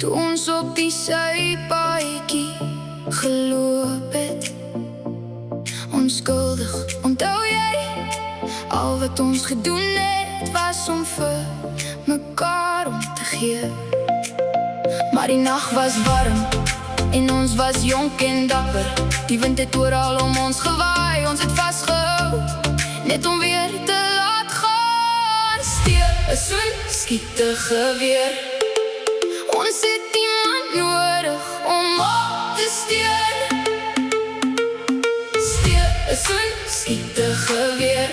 toe ons op die sypaadjie geloop het. Onskuldig, onthou jy? Al wat ons gedoen het, was om vir mekaar om te gee. Maar die nacht was warm, en ons was jonk en dapper. Die wind het oral om ons gewaai, ons het vastgehou, net om weer te laat gaan. Steel, 'n soen, skiet 'n geweer. Ons het iemand nodig om op te steun. Steel, 'n soen, skiet 'n geweer.